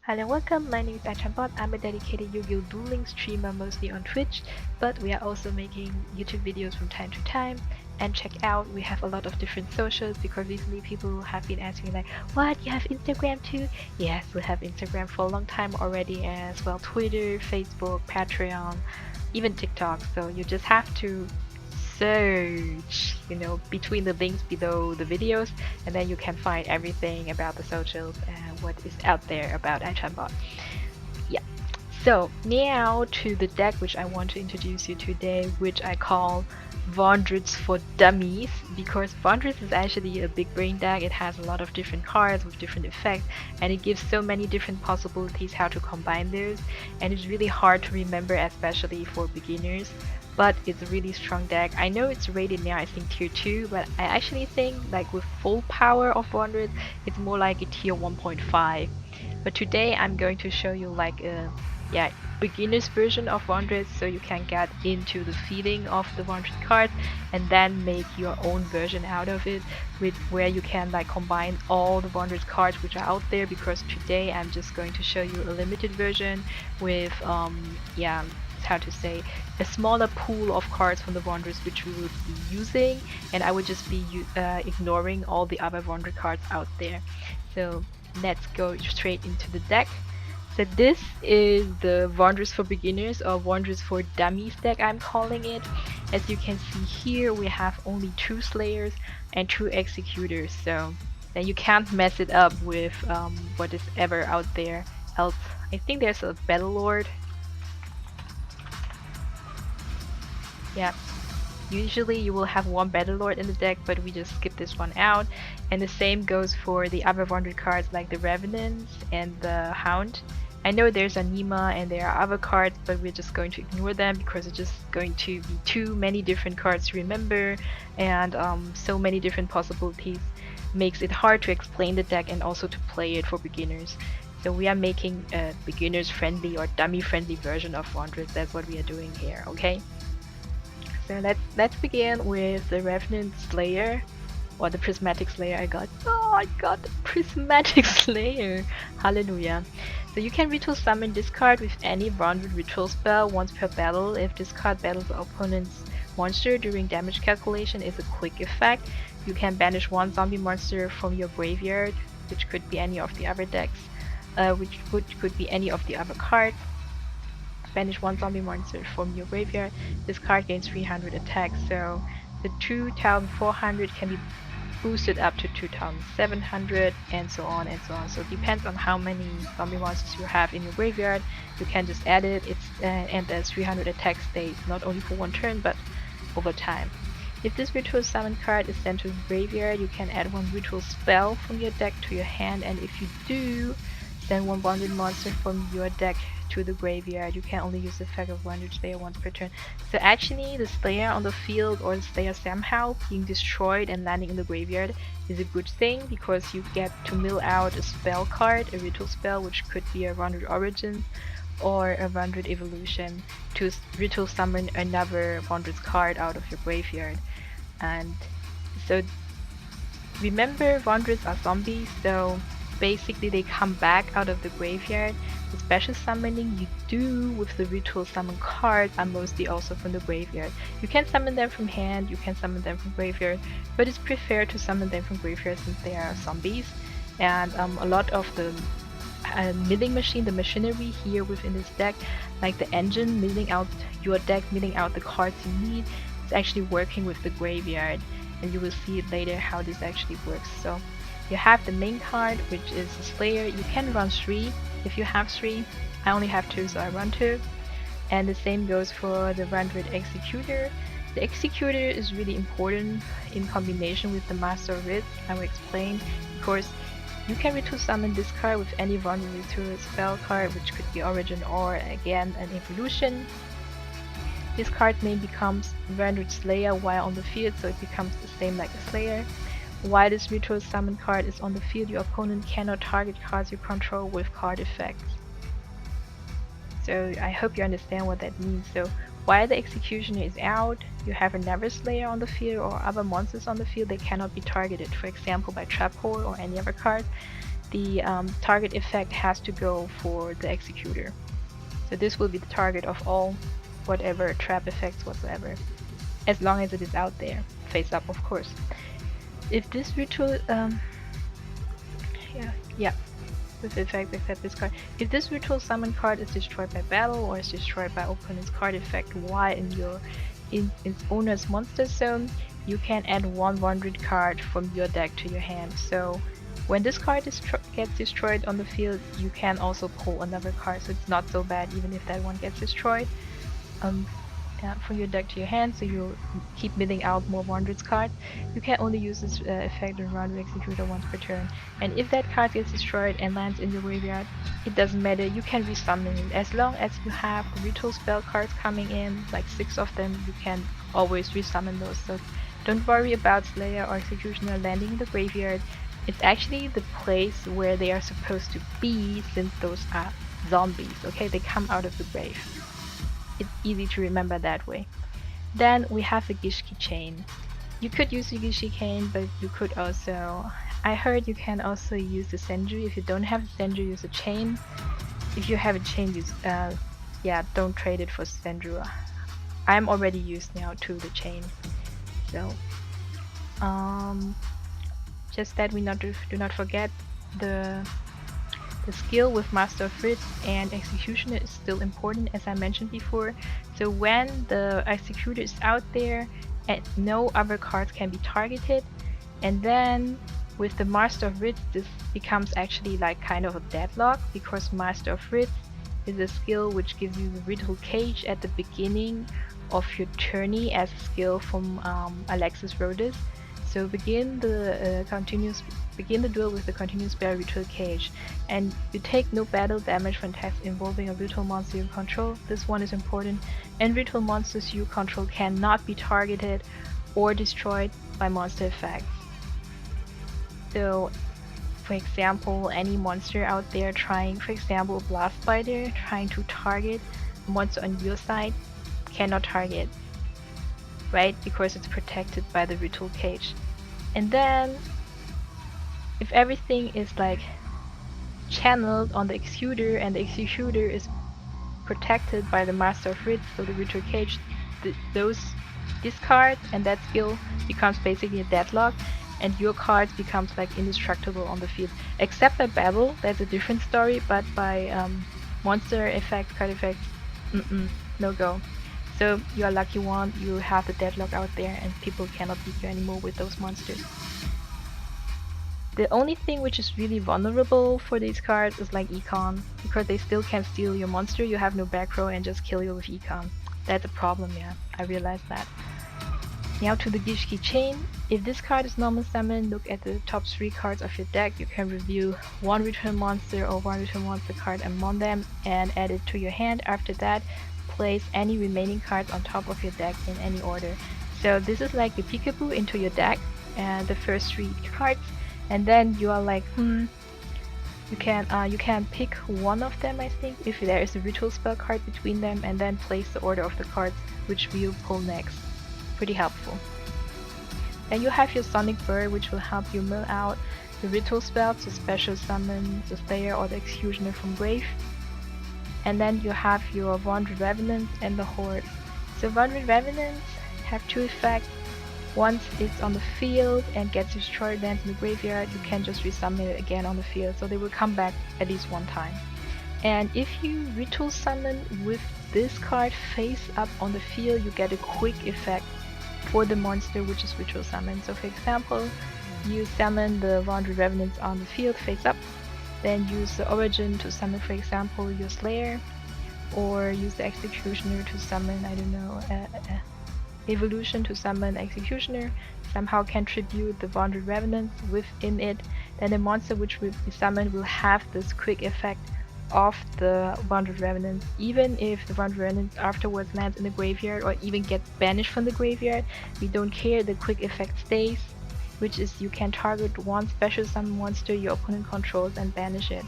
Hello, welcome. My name is Achanbot. I'm a dedicated Yu-Gi-Oh! Dueling streamer mostly on Twitch, but we are also making YouTube videos from time to time. And check out, we have a lot of different socials because recently people have been asking like, what, you have Instagram too? Yes, we have Instagram for a long time already, as well Twitter, Facebook, Patreon, even TikTok. So you just have to search, between the links below the videos, and then you can find everything about the socials and what is out there about iChatbot. Yeah. So now to the deck which I want to introduce you today, which I call Vendreads for Dummies, because Vendreads is actually a big brain deck. It has a lot of different cards with different effects, and it gives so many different possibilities how to combine those, and it's really hard to remember, especially for beginners. But it's a really strong deck. I know it's rated now, I think tier 2, but I actually think like with full power of Vendreads, it's more like a tier 1.5. But today I'm going to show you like a beginner's version of Vendread, so you can get into the feeling of the Vendread cards and then make your own version out of it, with where you can like combine all the Vendread cards which are out there, because today I'm just going to show you a limited version with how to say, a smaller pool of cards from the Wanderers which we will be using, and I would just be ignoring all the other Wanderer cards out there. So let's go straight into the deck. So this is the Wanderers for Beginners, or Wanderers for Dummies deck I'm calling it. As you can see here, we have only 2 Slayers and 2 Executors, so then you can't mess it up with what is ever out there else. I think there's a Battle Lord. Yeah, usually you will have one Battle Lord in the deck, but we just skip this one out. And the same goes for the other Wandered cards like the Revenants and the Hound. I know there's a Nima and there are other cards, but we're just going to ignore them because it's just going to be too many different cards to remember, and so many different possibilities makes it hard to explain the deck and also to play it for beginners. So we are making a beginners friendly or dummy friendly version of Wanderers. That's what we are doing here, okay? So let's begin with the Revenant Slayer, or the Prismatic Slayer I got. Oh, I got the Prismatic Slayer! Hallelujah. So you can ritual summon this card with any Rounded ritual spell once per battle. If this card battles the opponent's monster during damage calculation, is a quick effect. You can banish one zombie monster from your graveyard, which could be any of the other decks, which could be any of the other cards. Banish one zombie monster from your graveyard. This card gains 300 attack, so the 2400 can be boosted up to 2700, and so on and so on. So it depends on how many zombie monsters you have in your graveyard. You can just add it. And the 300 attack stays not only for one turn but over time. If this ritual summon card is sent to the graveyard, you can add one ritual spell from your deck to your hand, and if you do, send one bonded monster from your deck to the graveyard. You can only use the effect of Wandered Slayer once per turn. So actually, the Slayer on the field, or the Slayer somehow being destroyed and landing in the graveyard, is a good thing, because you get to mill out a spell card, a ritual spell, which could be a Wandered Origin or a Wandered Evolution, to ritual summon another Wandered card out of your graveyard. And so remember, Wanderers are zombies, so basically they come back out of the graveyard. The special summoning you do with the ritual summon cards are mostly also from the graveyard. You can summon them from hand, you can summon them from graveyard, but it's preferred to summon them from graveyard since they are zombies. And a lot of the milling machine, the machinery here within this deck, like the engine milling out your deck, milling out the cards you need, is actually working with the graveyard, and you will see it later how this actually works. So you have the main card, which is the Slayer. You can run 3 if you have 3. I only have 2, so I run 2. And the same goes for the Vendread Executor. The Executor is really important in combination with the Master of Writ. I will explain, because you can ritual summon this card with any Vendread ritual spell card, which could be Origin or again an Evolution. This card name becomes Vendread Slayer while on the field, so it becomes the same like a Slayer. While this ritual summon card is on the field, your opponent cannot target cards you control with card effects. So I hope you understand what that means. So while the Executioner is out, you have another Slayer on the field or other monsters on the field. They cannot be targeted, for example by Trap Hole or any other card. the target effect has to go for the executor. So this will be the target of all whatever trap effects whatsoever, as long as it is out there, face up of course. If this ritual, yeah, with effect except this card. If this ritual summon card is destroyed by battle or is destroyed by opponent's card effect while in its owner's monster zone, you can add one Vendread card from your deck to your hand. So when this card gets destroyed on the field, you can also pull another card, so it's not so bad even if that one gets destroyed. From your deck to your hand, so you keep milling out more Vendread's cards. You can only use this effect on Vendread Executor once per turn. And if that card gets destroyed and lands in your graveyard, it doesn't matter, you can resummon it. As long as you have ritual spell cards coming in, like 6 of them, you can always resummon those. So don't worry about Slayer or Executioner landing in the graveyard. It's actually the place where they are supposed to be, since those are zombies, okay? They come out of the grave. It's easy to remember that way. Then we have the Gishki chain. You could use the Gishki chain, but you could also... I heard you can also use the Sendry. If you don't have the Sendry, use a chain. If you have a chain, use... yeah, don't trade it for Sendry. I'm already used now to the chain. So... just that we do not forget the skill with Master of Writs and Executioner is still important, as I mentioned before. So when the Executor is out there and no other cards can be targeted, and then with the Master of Writs this becomes actually like kind of a deadlock, because Master of Writs is a skill which gives you the Ritual Cage at the beginning of your tourney as a skill from Alexis Rhodes. So begin the duel with the continuous spell Ritual Cage, and you take no battle damage from attacks involving a ritual monster you control. This one is important, and ritual monsters you control cannot be targeted or destroyed by monster effects. So, for example, any monster out there trying, for example, Blast Spider trying to target a monster on your side cannot target, right? Because it's protected by the Ritual Cage. And then if everything is like channeled on the Executor and the Executor is protected by the Master of Writs, so the Ritual Cage, this card and that skill becomes basically a deadlock, and your cards becomes like indestructible on the field. Except by battle, that's a different story, but by monster effects, card effects, no go. So you are lucky one, you have the deadlock out there and people cannot beat you anymore with those monsters. The only thing which is really vulnerable for these cards is like Econ, because they still can steal your monster, you have no back row and just kill you with Econ. That's a problem, yeah, I realized that. Now to the Gishki chain. If this card is normal summon, look at the top 3 cards of your deck. You can review one return monster or one return monster card among them and add it to your hand. After that, place any remaining cards on top of your deck in any order. So this is like the peekaboo into your deck and the first 3 cards, and then you are like, you can pick one of them, I think, if there is a ritual spell card between them, and then place the order of the cards which we'll pull next. Pretty helpful. Then you have your Sonic Bird, which will help you mill out the ritual spells to special summon the Slayer or the Executioner from grave. And then you have your Vendread Revenants and the Horde. So Vendread Revenants have 2 effects. Once it's on the field and gets destroyed, lands in the graveyard, you can just resummon it again on the field, so they will come back at least 1 time. And if you ritual summon with this card face up on the field, you get a quick effect for the monster which is ritual summoned. So for example, you summon the Vendread Revenants on the field face up, then use the Origin to summon, for example, your Slayer, or use the Executioner to summon, I don't know, Evolution to summon Executioner, somehow contribute the Vendread Revenants within it, then the monster which will be summoned will have this quick effect of the Vendread Revenants. Even if the Vendread Revenants afterwards lands in the graveyard or even gets banished from the graveyard, we don't care, the quick effect stays, which is you can target one special summon monster your opponent controls and banish it.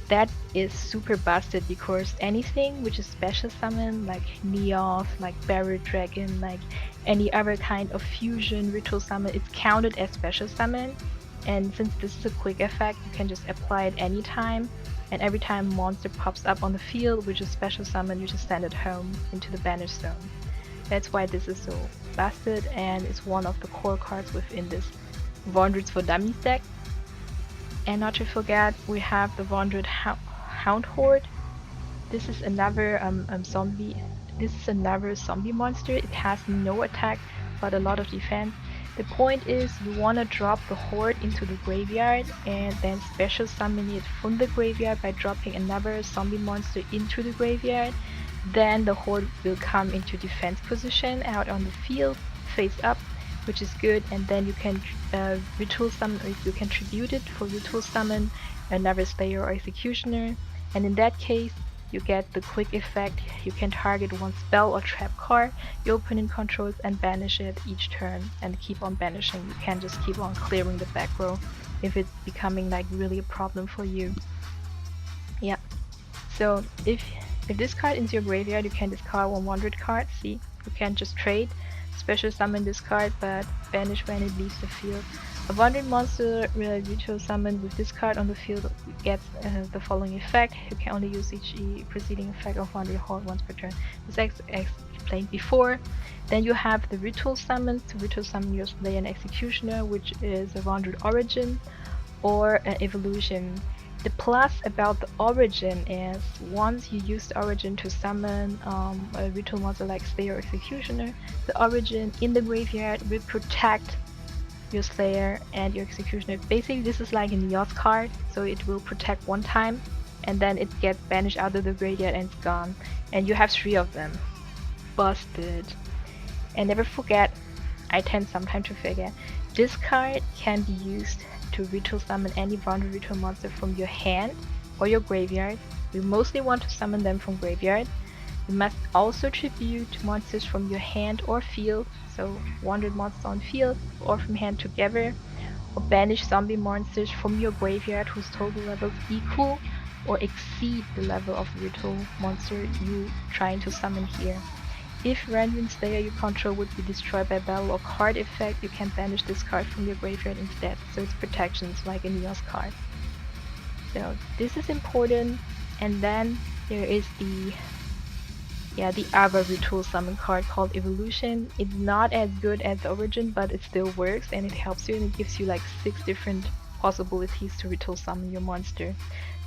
That is super busted, because anything which is special summon, like Neoth, like Barrel Dragon, like any other kind of fusion ritual summon, it's counted as special summon, And since this is a quick effect, you can just apply it anytime. And every time a monster pops up on the field, which is special summon, you just send it home into the banish zone. That's why this is so busted, and it's one of the core cards within this Vendreads for Dummies deck. And not to forget, we have the Vendread Hound Horde. This is another zombie. This is another zombie monster. It has no attack, but a lot of defense. The point is, you wanna drop the horde into the graveyard and then special summon it from the graveyard by dropping another zombie monster into the graveyard. Then the horde will come into defense position out on the field, face up, which is good. And then you can ritual summon, or you can tribute it for ritual summon another Slayer or Executioner. And in that case, you get the quick effect. You can target one spell or trap card your opponent controls and banish it each turn and keep on banishing. You can just keep on clearing the back row if it's becoming like really a problem for you. Yeah. So if this card is your graveyard, you can discard 100 cards. See, you can just trade, special summon this card, but banish when it leaves the field. A Vendread monster ritual summon with this card on the field gets the following effect. You can only use each preceding effect of Vendread Horde once per turn. This explained before. Then you have the ritual summons to ritual summon your Slayer and Executioner, which is a Vendread Origin or an Evolution. The plus about the Origin is once you use the Origin to summon a ritual monster like Slayer or Executioner, the Origin in the graveyard will protect your Slayer and your Executioner. Basically, this is like a Neos card, so it will protect one time, and then it gets banished out of the graveyard and it's gone. And you have 3 of them. Busted. And never forget, I tend sometimes to forget, this card can be used to ritual summon any Vendread ritual monster from your hand or your graveyard. We mostly want to summon them from graveyard. You must also tribute monsters from your hand or field, so Vendread monsters on field or from hand together, or banish zombie monsters from your graveyard whose total levels equal or exceed the level of the ritual monster you trying to summon here. If random Slayer you control would be destroyed by battle or card effect, you can banish this card from your graveyard instead, so it's protections like a Neos card. So this is important. And then there is the other ritual summon card called Evolution. It's not as good as the Origin, but it still works and it helps you, and it gives you like 6 different possibilities to ritual summon your monster.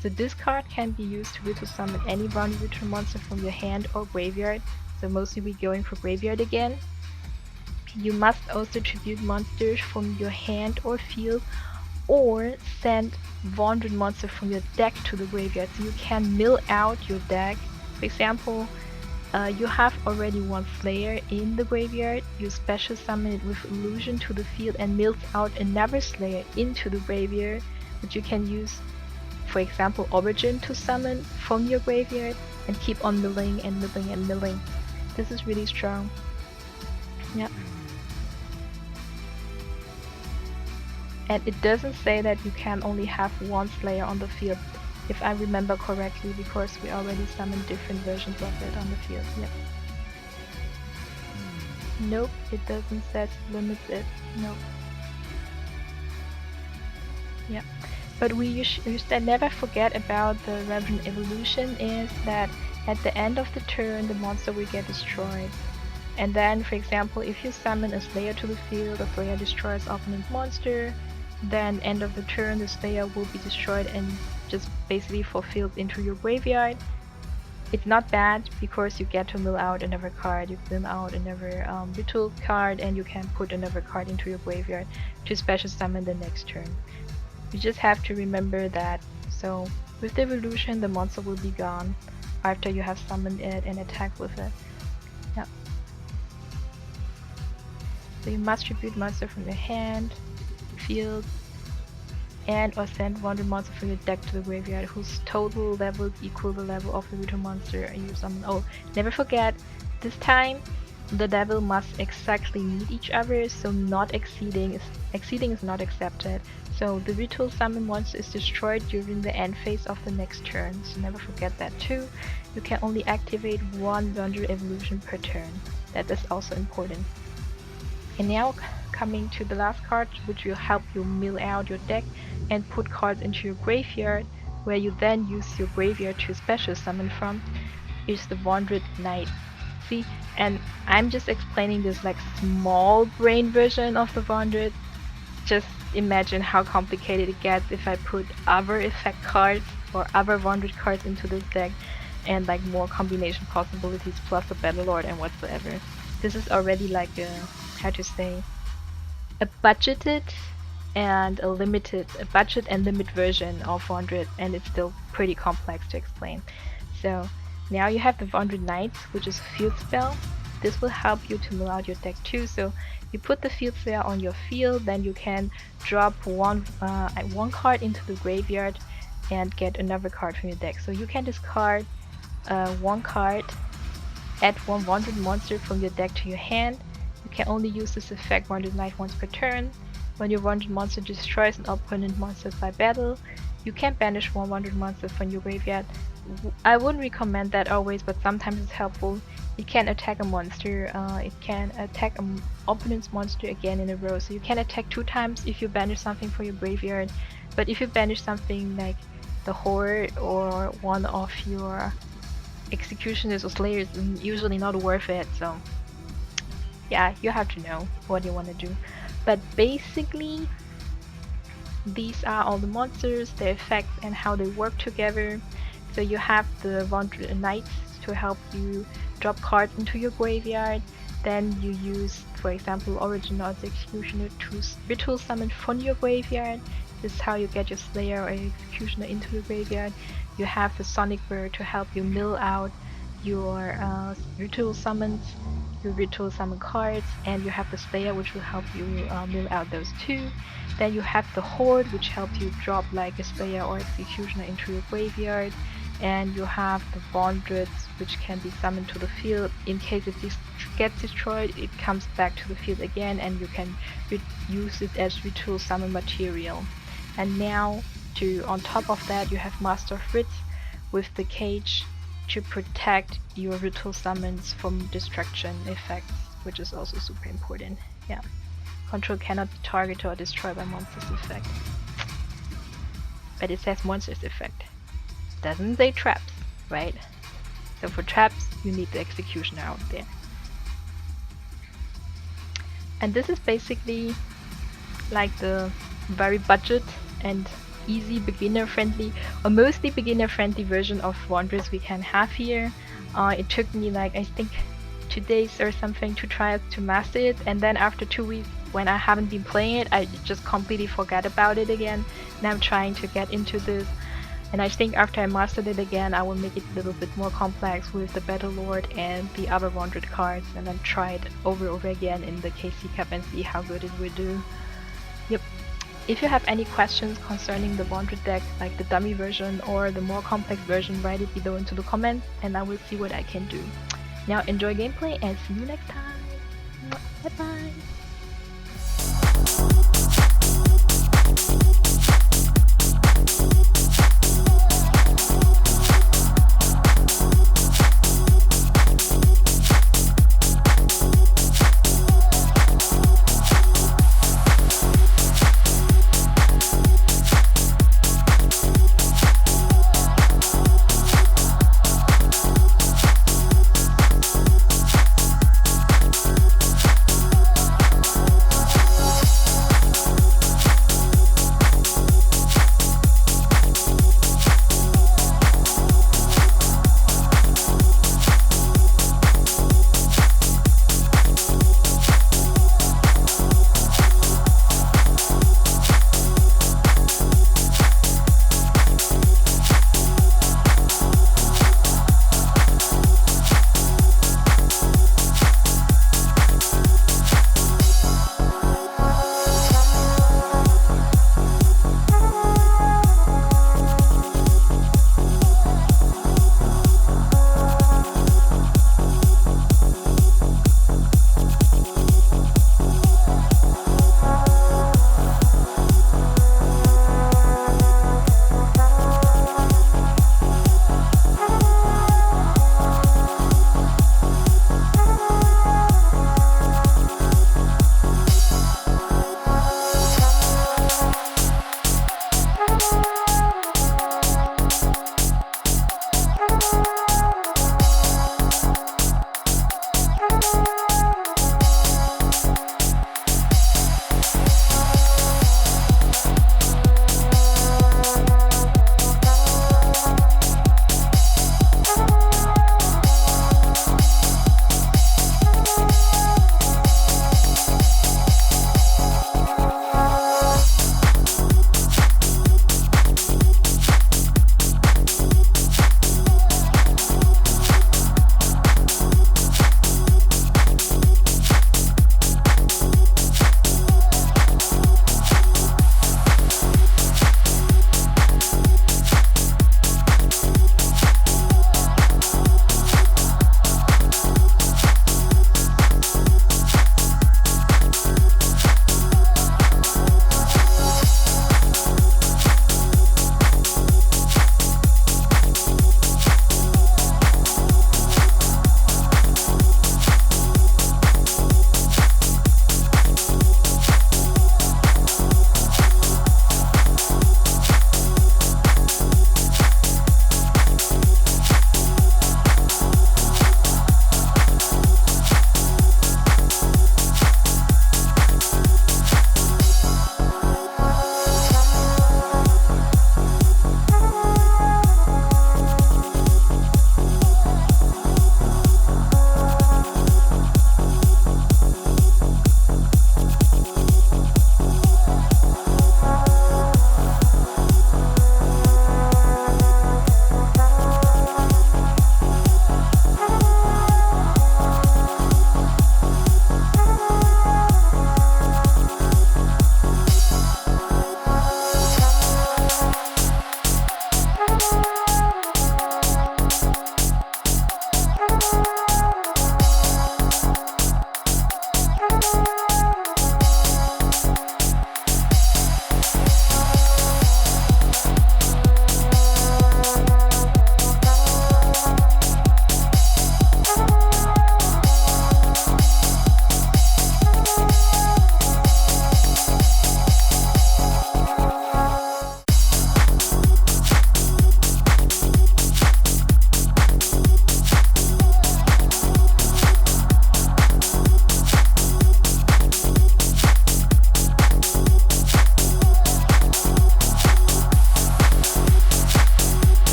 So this card can be used to ritual summon any Vendread ritual monster from your hand or graveyard. So mostly we're going for graveyard again. You must also tribute monsters from your hand or field, or send Vendread monster from your deck to the graveyard, so you can mill out your deck. For example, you have already one Slayer in the graveyard, you special summon it with Illusion to the field and mills out another Slayer into the graveyard, which you can use, for example, Origin to summon from your graveyard and keep on milling and milling and milling. This is really strong. Yeah. And it doesn't say that you can only have one Slayer on the field, if I remember correctly, because we already summoned different versions of it on the field. Yep. Nope, it doesn't say limits it. Nope. Yeah. But you should never forget about the Reverend Evolution is that at the end of the turn the monster will get destroyed. And then, for example, if you summon a Slayer to the field, the Slayer destroys opponent's monster, then end of the turn the Slayer will be destroyed and just basically fulfilled into your graveyard. It's not bad because you get to mill out another card, you mill out another ritual card, and you can put another card into your graveyard to special summon the next turn. You just have to remember that. So with the evolution the monster will be gone after you have summoned it and attacked with it. Yeah. So you must tribute monster from your hand, field, and or send Vendread monster from your deck to the graveyard whose total levels equal the level of the ritual monster you summon. Oh, never forget, this time the level must exactly meet each other, so not exceeding is not accepted. So the ritual summon monster is destroyed during the end phase of the next turn, so never forget that too. You can only activate one Vendread evolution per turn. That is also important. And now coming to the last card, which will help you mill out your deck and put cards into your graveyard, where you then use your graveyard to special summon from, is the Vendread Knight. See, and I'm just explaining this like small brain version of the Vendread. Just imagine how complicated it gets if I put other effect cards or other Vendread cards into this deck and like more combination possibilities plus a Battle Lord and whatsoever. This is already like a, how to say, a budgeted and a budget and limit version of Vendread, and it's still pretty complex to explain. So now you have the Vendread Knights, which is a field spell. This will help you to mill out your deck too. So you put the field spell on your field, then you can drop one card into the graveyard and get another card from your deck. So you can discard one card, add one Vendread monster from your deck to your hand. You can only use this effect Vendread Knight once per turn. When your Vendread monster destroys an opponent monster by battle, you can banish one Vendread monster from your graveyard. I wouldn't recommend that always, but sometimes it's helpful. It can attack a monster, it can attack an opponent's monster again in a row. So you can attack 2 times if you banish something from your graveyard. But if you banish something like the Horde or one of your executioners or slayers, is usually not worth it. So yeah, you have to know what you want to do. But basically, these are all the monsters, their effects, and how they work together. So you have the Vendread Knights to help you drop cards into your graveyard. Then you use, for example, Origin or the Executioner to ritual summon from your graveyard. This is how you get your Slayer or Executioner into your graveyard. You have the Sonic Bird to help you mill out your ritual summons, your ritual summon cards, and you have the Slayer, which will help you mill out those two. Then you have the Horde, which helps you drop like a Slayer or Executioner into your graveyard. And you have the Vendreads, which can be summoned to the field. In case it gets destroyed, it comes back to the field again, and you can use it as ritual summon material. And now, on top of that, you have Master of Wits with the cage to protect your ritual summons from destruction effects, which is also super important. Yeah. Control cannot be targeted or destroyed by monsters effect. But it says monsters effect. Doesn't say traps, right? So for traps, you need the Executioner out there. And this is basically like the very budget and easy beginner friendly, or mostly beginner friendly version of Vendreads we can have here. It took me like, I think 2 days or something to try to master it, and then after 2 weeks when I haven't been playing it, I just completely forgot about it again. Now I'm trying to get into this, and I think after I mastered it again, I will make it a little bit more complex with the Battle Lord and the other Vendread cards, and then try it over again in the KC Cup and see how good it will do. Yep. If you have any questions concerning the Vendread deck, like the dummy version or the more complex version, write it below into the comments and I will see what I can do. Now enjoy gameplay and see you next time. Bye bye.